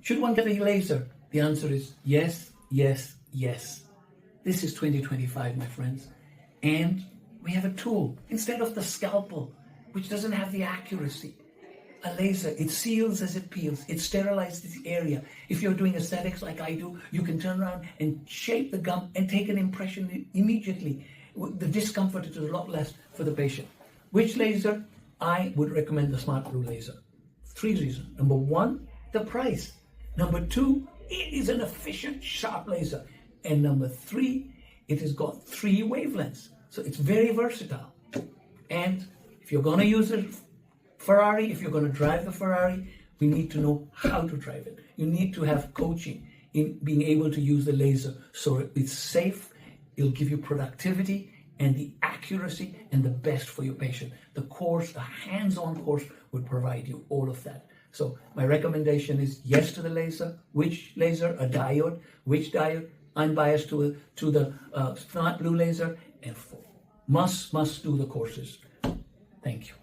Should one get a laser? The answer is yes, yes, yes. This is 2025, my friends. And we have a tool. Instead of the scalpel, which doesn't have the accuracy, a laser, it seals as it peels. It sterilizes the area. If you're doing aesthetics like I do, you can turn around and shape the gum and take an impression immediately. The discomfort is a lot less for the patient. Which laser? I would recommend the Smart Blue laser. 3 reasons. Number 1, the price. Number 2, it is an efficient, sharp laser. And number 3, it has got 3 wavelengths. So it's very versatile. And if you're going to use a Ferrari, if you're going to drive the Ferrari, we need to know how to drive it. You need to have coaching in being able to use the laser so it's safe, it'll give you productivity and the accuracy and the best for your patient. The course, the hands-on course would provide you all of that. So my recommendation is yes to the laser. Which laser? A diode. Which diode? I'm biased to the Smart Blue laser, and must do the courses. Thank you.